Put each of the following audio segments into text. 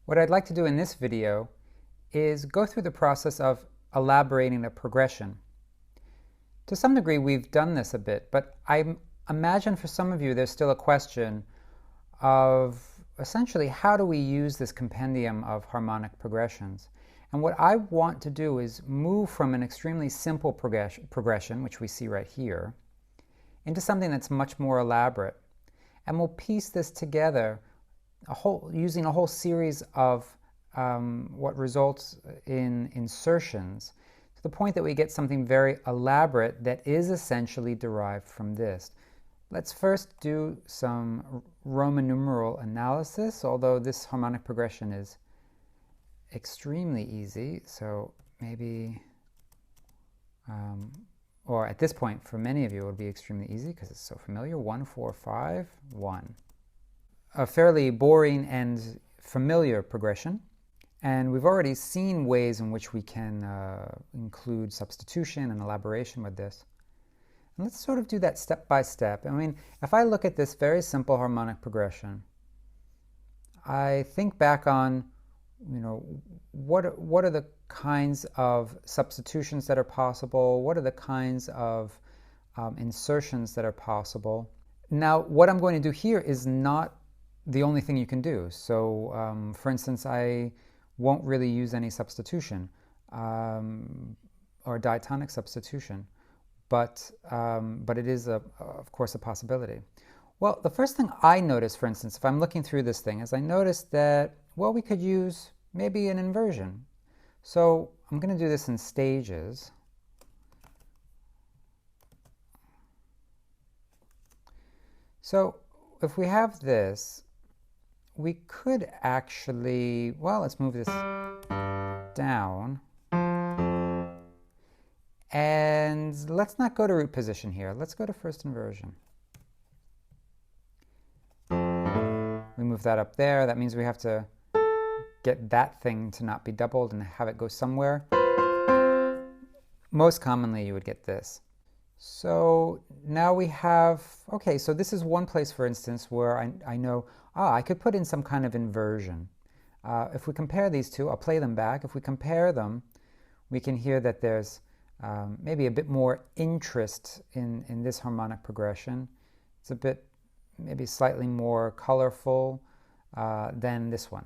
What I'd like to do in this video is go through the process of elaborating a progression. To some degree, we've done this a bit, but I imagine for some of you there's still a question of essentially how do we use this compendium of harmonic progressions. And what I want to do is move from an extremely simple progression, which we see right here, into something that's much more elaborate. And we'll piece this together using a whole series of what results in insertions, to the point that we get something very elaborate that is essentially derived from this. Let's first do some Roman numeral analysis, although this harmonic progression is extremely easy, so maybe, or at this point for many of you it would be extremely easy because it's so familiar. 1, 4, 5, 1. A fairly boring and familiar progression, and we've already seen ways in which we can include substitution and elaboration with this. And let's sort of do that step by step. I mean, if I look at this very simple harmonic progression, I think back on, what are the kinds of substitutions that are possible? What are the kinds of insertions that are possible? Now, what I'm going to do here is not the only thing you can do. So, for instance, I won't really use any substitution or diatonic substitution, but it is, of course, a possibility. Well, the first thing I notice, for instance, if I'm looking through this thing, is I notice that, well, we could use maybe an inversion. So I'm going to do this in stages. So if we have this, we could actually, well, let's move this down. And let's not go to root position here. Let's go to first inversion. We move that up there. That means we have to get that thing to not be doubled and have it go somewhere. Most commonly, you would get this. So now we have, okay, so this is one place, for instance, where I know, I could put in some kind of inversion. If we compare these two, I'll play them back. If we compare them, we can hear that there's maybe a bit more interest in this harmonic progression. It's a bit, maybe slightly more colorful than this one.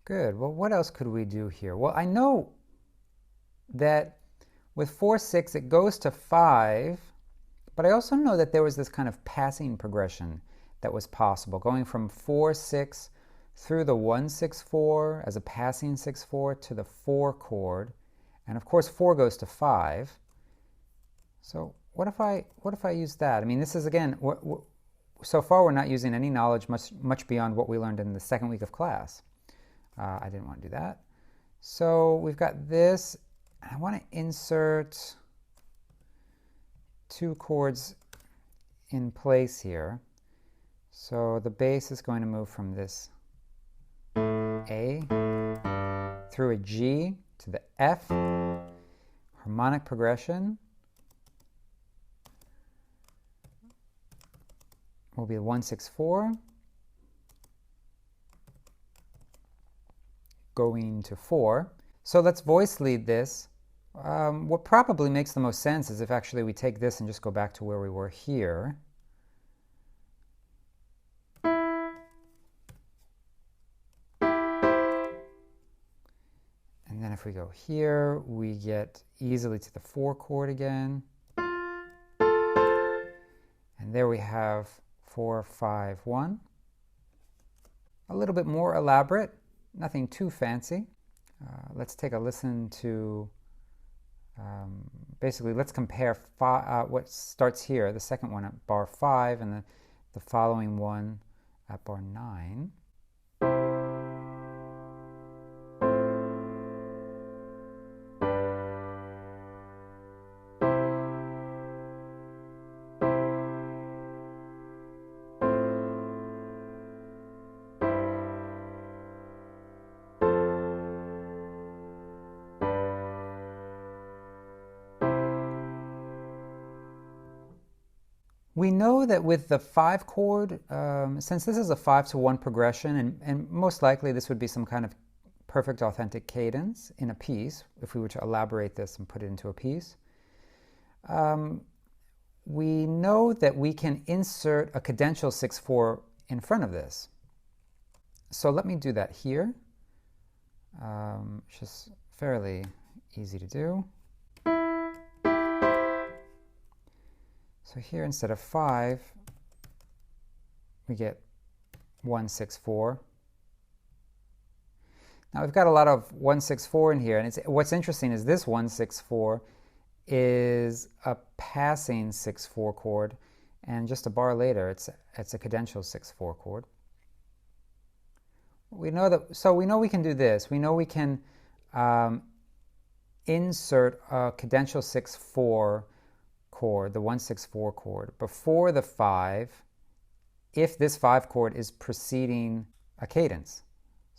Good. Well, what else could we do here? Well, I know that with 4, 6, it goes to 5, but I also know that there was this kind of passing progression that was possible, going from 4, 6 through the 1, 6, 4 as a passing 6, 4 to the 4 chord, and of course 4 goes to 5. So what if I use that? I mean, this is, again, so far we're not using any knowledge much beyond what we learned in the second week of class. I didn't want to do that. So we've got this. I want to insert 2 chords in place here. So the bass is going to move from this A through a G to the F. Harmonic progression will be 1, 6, 4. Going to 4. So let's voice lead this. What probably makes the most sense is if actually we take this and just go back to where we were here. And then if we go here, we get easily to the 4 chord again. And there we have 4, 5, 1. A little bit more elaborate. Nothing too fancy. Let's take a listen to, basically let's compare what starts here, the second one at bar 5 and the following one at bar 9. We know that with the 5 chord, since this is a 5-to-1 progression, and most likely this would be some kind of perfect authentic cadence in a piece, if we were to elaborate this and put it into a piece, we know that we can insert a cadential 6/4 in front of this. So let me do that here. It's just fairly easy to do. So here, instead of 5, we get 1/6/4. Now we've got a lot of 1/6/4 in here, and what's interesting is this 1/6/4 is a passing 6/4 chord, and just a bar later it's a cadential 6/4 chord. We know that, so we know we can do this. We know we can insert a cadential 6/4 chord, the 1/6/4 chord, before the 5 if this 5 chord is preceding a cadence,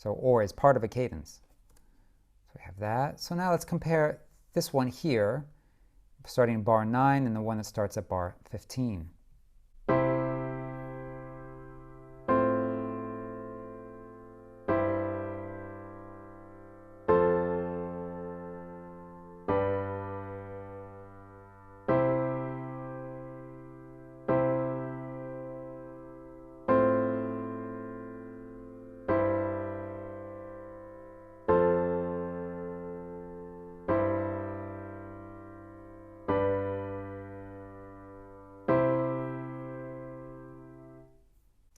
or is part of a cadence. So we have that. So now let's compare this one here, starting at bar 9, and the one that starts at bar 15.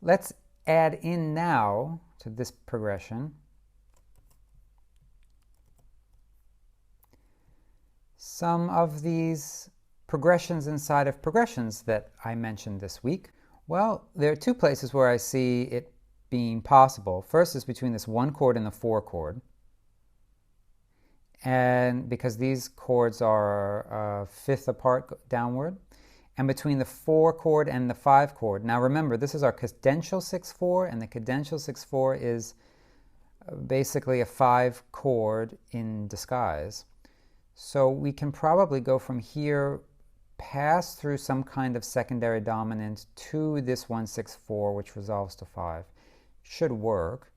Let's add in now to this progression some of these progressions inside of progressions that I mentioned this week. Well, there are 2 places where I see it being possible. First is between this 1 chord and the 4 chord. And because these chords are a 5th apart downward, and between the 4 chord and the 5 chord. Now remember, this is our cadential 6/4, and the cadential 6/4 is basically a 5 chord in disguise. So we can probably go from here, pass through some kind of secondary dominant to this 1/6/4, which resolves to 5. Should work.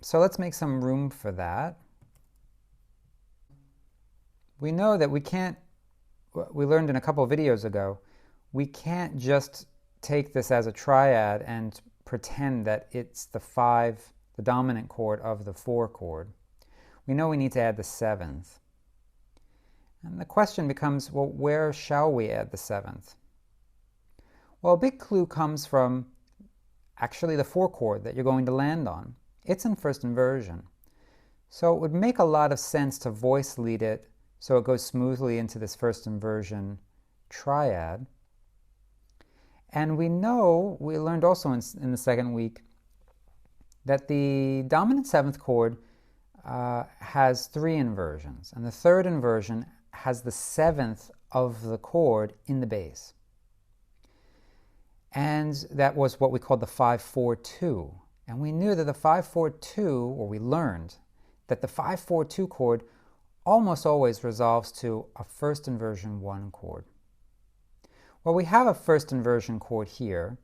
So let's make some room for that. We know that we learned in a couple of videos ago, we can't just take this as a triad and pretend that it's the 5, the dominant chord of the 4 chord. We know we need to add the 7th. And the question becomes, well, where shall we add the 7th? Well, a big clue comes from actually the 4 chord that you're going to land on. It's in first inversion. So it would make a lot of sense to voice lead it so it goes smoothly into this first inversion triad. And we know, we learned also in the second week, that the dominant 7th chord has 3 inversions, and the 3rd inversion has the 7th of the chord in the bass. And that was what we called the 5/4/2. And we knew that the 5/4/2, or we learned that the 5/4/2 chord almost always resolves to a first inversion 1 chord. Well, we have a first inversion chord here,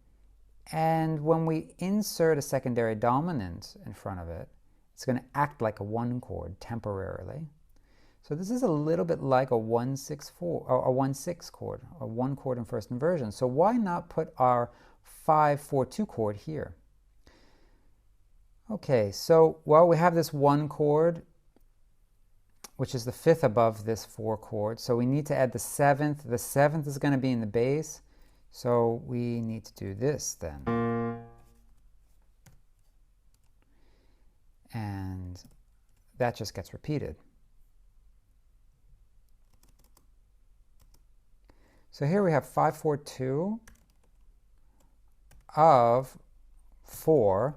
and when we insert a secondary dominant in front of it, it's going to act like a 1 chord temporarily. So this is a little bit like a 1/6/4 or a 1/6 chord, a 1 chord in first inversion. So why not put our 5/4/2 chord here? Okay, so well, we have this 1 chord, which is the 5th above this 4 chord. So we need to add the 7th. The 7th is going to be in the bass. So we need to do this then. And that just gets repeated. So here we have 5/4/2 of 4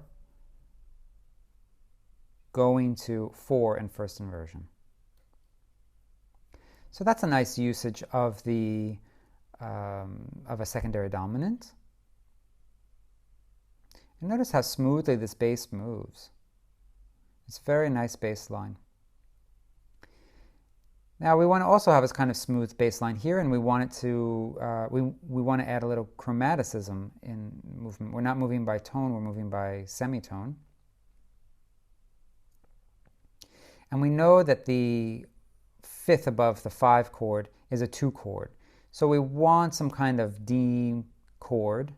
going to 4 in first inversion. So that's a nice usage of the of a secondary dominant. And notice how smoothly this bass moves. It's a very nice bass line. Now we want to also have this kind of smooth bass line here, and we want it to we want to add a little chromaticism in movement. We're not moving by tone, we're moving by semitone. And we know that the fifth above the 5 chord is a 2 chord. So we want some kind of D chord.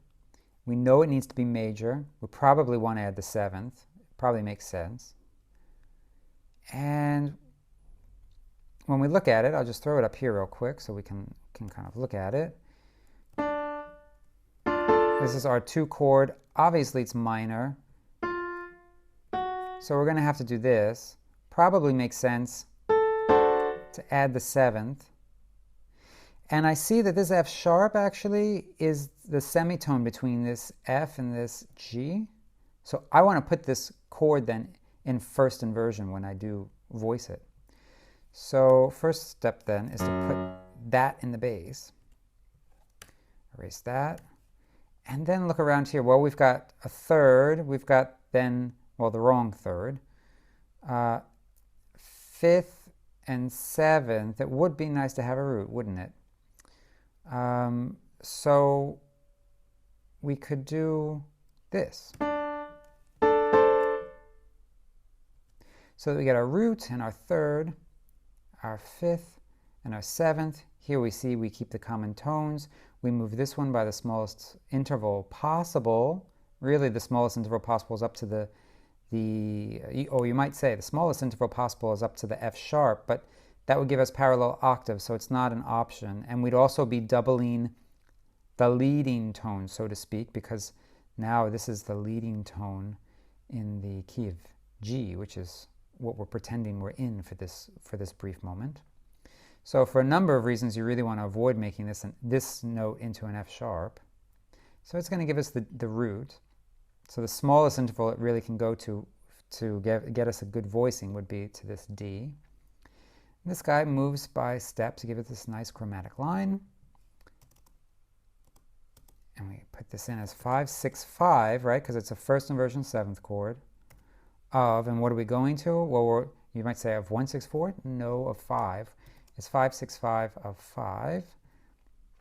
We know it needs to be major. We probably want to add the 7th. Probably makes sense. And when we look at it, I'll just throw it up here real quick so we can kind of look at it. This is our 2 chord. Obviously it's minor. So we're going to have to do this. Probably makes sense to add the 7th. And I see that this F sharp actually is the semitone between this F and this G. So I want to put this chord then in first inversion when I do voice it. So first step then is to put that in the bass. Erase that. And then look around here. Well, we've got a third. We've got then, well, the wrong third. 5th and 7th. It would be nice to have a root, wouldn't it? So we could do this. So that we get our root and our third, our 5th and our 7th. Here we see we keep the common tones. We move this one by the smallest interval possible. Really the smallest interval possible is up to the you might say the smallest interval possible is up to the F sharp, but that would give us parallel octaves, so it's not an option. And we'd also be doubling the leading tone, so to speak, because now this is the leading tone in the key of G, which is what we're pretending we're in for this brief moment. So for a number of reasons, you really want to avoid making this note into an F sharp. So it's going to give us the root. So the smallest interval it really can go to get us a good voicing would be to this D. And this guy moves by step to give it this nice chromatic line. And we put this in as 5, 6, 5, right? Because it's a first inversion 7th chord of, and what are we going to? Well, you might say of 1, 6, 4? No, of 5. It's 5, 6, 5 of 5,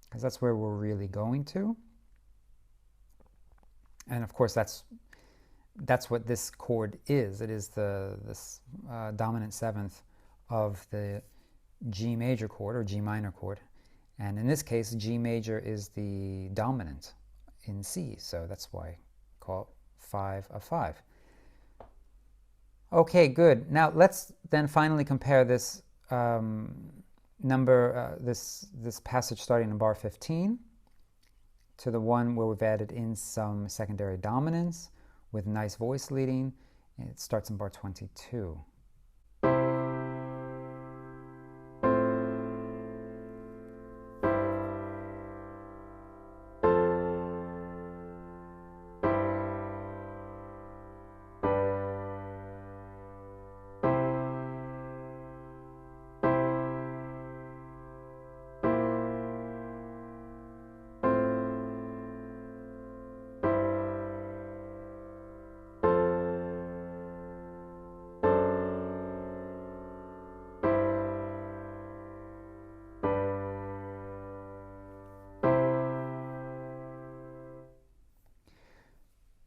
because that's where we're really going to. And of course, that's what this chord is. It is this dominant 7th of the G major chord or G minor chord. And in this case, G major is the dominant in C, so that's why I call it 5 of 5. Okay, good. Now let's then finally compare this this passage starting in bar 15 to the one where we've added in some secondary dominance with nice voice leading. It starts in bar 22.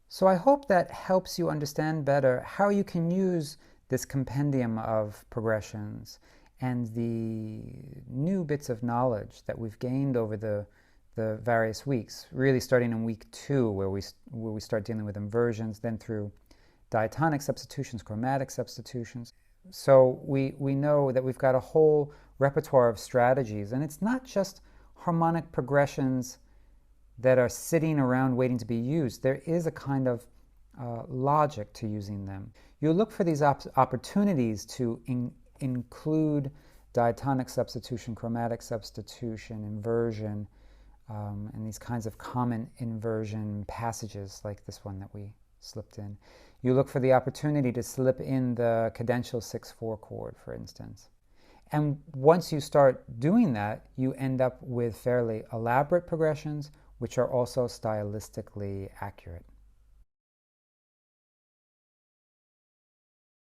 So I hope that helps you understand better how you can use this compendium of progressions and the new bits of knowledge that we've gained over the various weeks, really starting in week 2 where we start dealing with inversions, then through diatonic substitutions, chromatic substitutions. So we know that we've got a whole repertoire of strategies, and it's not just harmonic progressions that are sitting around waiting to be used. There is a kind of logic to using them. You look for these opportunities to include diatonic substitution, chromatic substitution, inversion, and these kinds of common inversion passages like this one that we slipped in. You look for the opportunity to slip in the cadential 6/4 chord, for instance. And once you start doing that, you end up with fairly elaborate progressions which are also stylistically accurate.